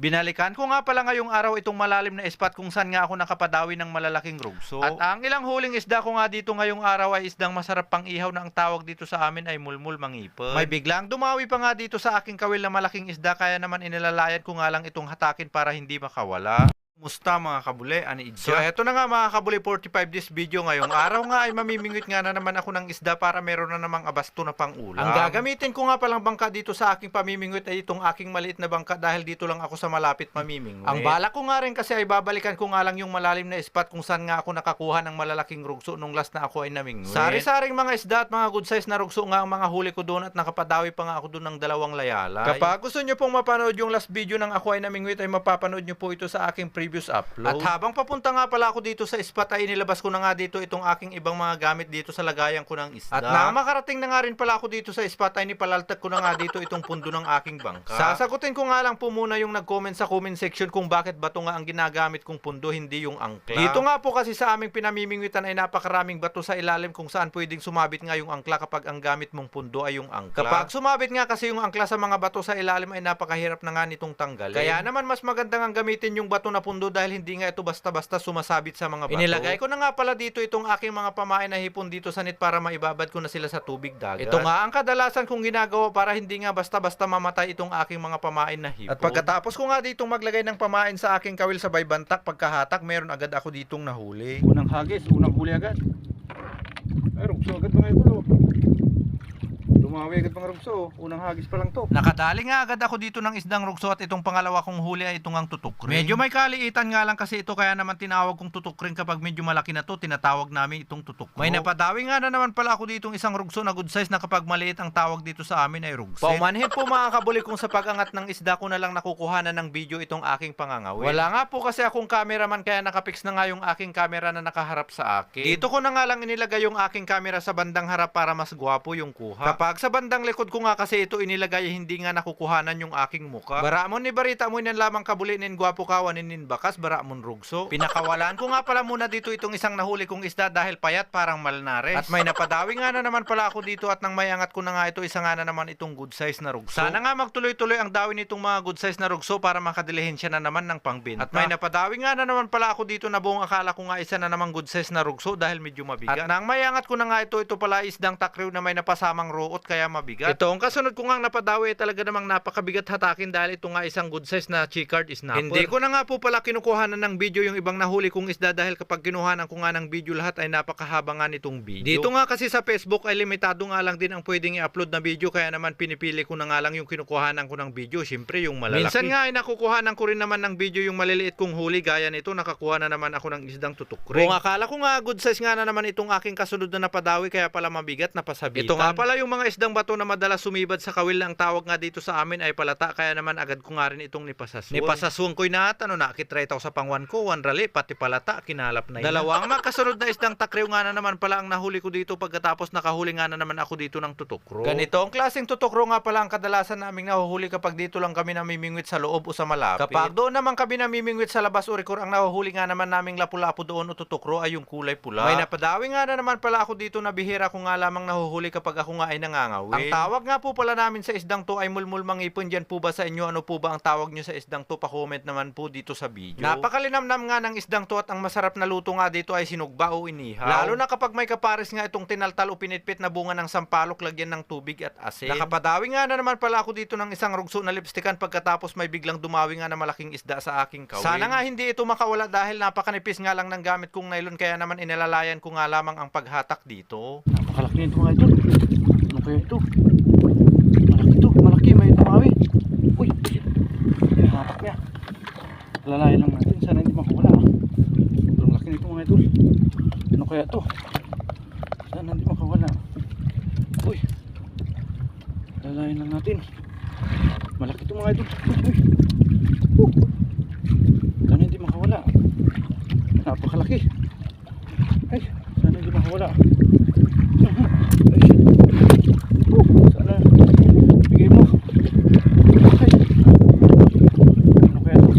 Binalikan ko nga pala ngayong araw itong malalim na spot kung saan nga ako nakapadawi ng malalaking rugso. At ang ilang huling isda ko nga dito ngayong araw ay isdang masarap pang ihaw na ang tawag dito sa amin ay mulmul mangipon. May biglang dumawi pa nga dito sa aking kawil na malaking isda kaya naman inilalayan ko nga lang itong hatakin para hindi makawala. Musta mga kabule, ani idya? So eto na nga mga kabule, 45 this video ngayong araw nga ay mamimingwit nga na naman ako ng isda para meron na namang abasto na pang ulam. Ang gagamitin ko nga palang bangka dito sa aking pamimingwit ay itong aking maliit na bangka dahil dito lang ako sa malapit mamimingwit. Ang bala ko nga rin kasi ay babalikan ko nga lang yung malalim na spot kung saan nga ako nakakuha ng malalaking rugso nung last na ako ay namingwit. Sari-saring mga isda at mga good size na rugso nga ang mga huli ko doon at nakapadawi pa nga ako doon ng 2 layalay. Kapag gusto nyo pong mapanood yung last video ng ako ay namingwit ay mapapanood nyo po ito sa aking previous upload. At habang papunta nga pala ako dito sa spot ay inilabas ko na nga dito itong aking ibang mga gamit dito sa lagayan ko ng isda. At nang makarating na nga rin pala ako dito sa spot ay nipalaltag ko na nga dito itong pundo ng aking bangka. Sasagutin ko nga lang po muna yung nag-comment sa comment section kung bakit bato nga ang ginagamit kong pundo hindi yung angkla. Dito nga po kasi sa aming pinamimingwitan ay napakaraming bato sa ilalim kung saan pwedeng sumabit nga yung angkla kapag ang gamit mong pundo ay yung angkla. Kapag sumabit nga kasi yung angkla sa mga bato sa ilalim ay napakahirap na nga nitong tanggalin. Kaya naman mas maganda nga gamitin yung bato na pundo dahil hindi nga ito basta-basta sumasabit sa mga bato. Inilagay ko na nga pala dito itong aking mga pamain na hipon dito sa net para maibabad ko na sila sa tubig dagat. Ito nga ang kadalasan kong ginagawa para hindi nga basta-basta mamatay itong aking mga pamain na hipon. At pagkatapos ko nga ditong maglagay ng pamain sa aking kawil sabay bantak, pagkahatak meron agad ako ditong nahuli. Unang hagis, unang huli agad. Ay, rugso agad mga ito. Dumawi agad mga rugso. Unang hagis pa lang to. Nakadali nga agad ako dito ng isdang rugso at itong pangalawa kong huli ay itong ang tutukring. Medyo may kaliitan nga lang kasi ito kaya naman tinawag kong tutukring kapag medyo malaki na to, tinatawag namin itong tutukro. May napadawi nga na naman pala ako ditong isang rugso na good size na kapag maliit ang tawag dito sa amin ay rugset. Paumanhin po mga kabuli kung sa pag-angat ng isda ko na lang nakukuhanan ng video itong aking pangangawin. Wala nga po kasi akong cameraman kaya nakapix na nga yung aking camera na nakaharap sa akin. Dito ko na nga lang inilagay yung aking camera sa bandang harap para mas gwapo yung kuha. Kapag sa bandang likod ko nga kasi ito inilagay hindi nga nakukuhanan yung aking muka. Baramon ni barita mo yan lamang kabuli nin gwapo kawanin nin bakas baramon rugso. Pinakawalan ko nga pala muna dito itong isang nahuli kong isda dahil payat parang malnares. At may napadawi nga na naman pala ako dito at nang may angat ko na nga ito isa nga na naman itong good size na rugso. Sana nga magtuloy-tuloy ang dawi nitong mga good size na rugso para makadilihin siya na naman ng pangbenta. At may napadawi nga na naman pala ako dito na buong akala ko nga isa na naman good size na rugso dahil medyo mabigat. At nang may angat ko na nga ito pala isdang takriw na may napasamang ruot kaya mabigat. Ito ang kasunod ko nga napadawi talaga namang napakabigat hatakin dahil ito nga isang good size na chicard snapper. Hindi ko na nga po pala kinukuhanan ng video yung ibang nahuli kong isda dahil kapag kinuhanan ko nga ng video lahat ay napakahaba nga nitong video. Dito nga kasi sa Facebook ay limitado nga lang din ang pwedeng i-upload na video kaya naman pinipili ko na nga lang yung kinukuhanan ko ng video, syempre yung malalaki. Minsan nga ay nakukuhanan ko rin naman ng video yung maliliit kong huli gaya nito, nakakuha na naman ako ng isdang tutukring. Kung akala ko nga good size nga na naman itong aking kasunod na napadawi kaya pala mabigat na pasabitan. Ito nga pala yung mga isdang bato na madalas sumibad sa kawil na ang tawag nga dito sa amin ay palata kaya naman agad ko nga rin itong nipasaswang. Nipasaswang ko'y na nakitry taw sa pangwan ko, rali pati palata kinalap na yun. Dalawang makasunod na isdang takriw nga na naman pala ang nahuli ko dito pagkatapos nakahuli nga na naman ako dito ng tutukro. Ganito ang klaseng tutukro nga pala ang kadalasan naming nahuhuli kapag dito lang kami namimingwit sa loob o sa malapit. Kapag doon naman kami namimingwit sa labas o rikor, ang nahuhuli nga naman naming lapu-lapu doon o tutukro ay yung kulay pula. May napadawi nga na naman pala ako dito na bihira ko nga lamang nahuhuli kapag ako nga ay nangangawin. Ang tawag nga po pala namin sa isdang to ay mulmul mangipon. Diyan po ba sa inyo? Ano po ba ang tawag nyo sa isdang to? Pa-comment naman po dito sa video. Napakalinamnam nga ng isdang to at ang masarap na luto nga dito ay sinugba o inihaw. Lalo na kapag may kapares nga itong tinaltal o pinitpit na bunga ng sampalok lagyan ng tubig at asin. Nakapadawi nga na naman pala ako dito ng isang rugso na lipstikan pagkatapos may biglang dumawi nga na malaking isda sa aking kawin. Sana nga hindi ito makawala dahil napakanipis nga lang ng gamit kong nylon kaya naman inilalayan ko nga lamang ang paghatak dito. Napakalaki nito mga ito. Ano kaya ito? Malaki ito, malaki, may tumawi. Uy, hinahatak niya. Lalayan lang natin, sana hindi makawala. Pero malaki nito mga ito. Ano kaya ito? Sana hindi makawala. Uy, lalayan lang natin. Malaki ito mga ito. Uy, sana hindi makawala. Napakalaki. Ay, sana hindi makawala. Ay, shit. Sana bigay mo. Ay, ano kaya ito?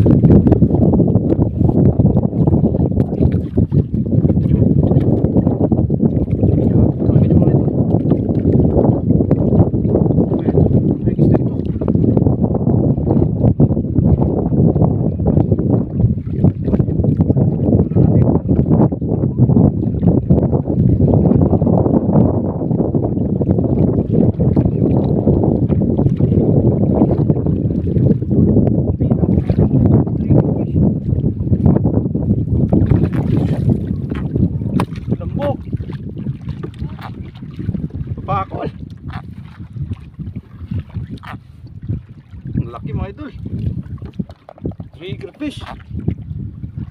Secret fish.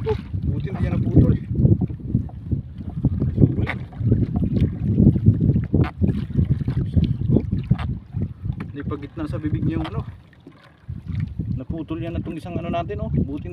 Oh, buti hindi niya naputol. Sulit. Oh, hindi pa gitna sa bibig niya yung ano. Naputol yan na itong isang ano natin, oh. Buti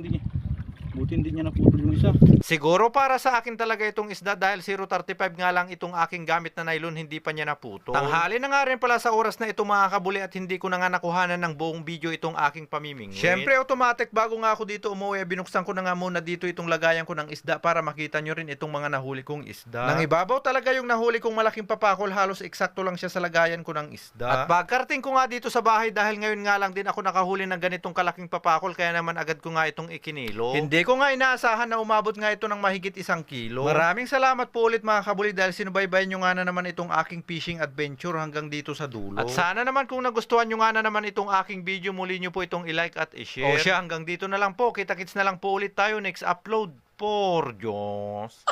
hindi niya naputol yung isa. Siguro para sa akin talaga itong isda dahil 0.35 nga lang itong aking gamit na nylon, hindi pa niya naputol. Tanghali na nga rin pala sa oras na ito mga kabuli at hindi ko na nga nakuhanan ng buong video itong aking pamimingwit. Syempre automatic bago nga ako dito umuwi, binuksan ko na nga muna dito itong lagayan ko ng isda para makita nyo rin itong mga nahuli kong isda. Nang ibabaw talaga yung nahuli kong malaking papakol, halos eksakto lang siya sa lagayan ko ng isda. At pagkarating ko nga dito sa bahay dahil ngayon nga lang din ako nakahuli ng ganitong kalaking papakol, kaya naman agad ko nga itong ikinilo. Hindi ko nga inaasahan na umabot nga ito ng mahigit 1 kilo. Maraming salamat po ulit mga kabuli dahil sinubaybayan nyo nga na naman itong aking fishing adventure hanggang dito sa dulo. At sana naman kung nagustuhan nyo nga na naman itong aking video, muli nyo po itong i-like at i-share. O siya, hanggang dito na lang po. Kita-kits na lang po ulit tayo next upload. Por Diyos.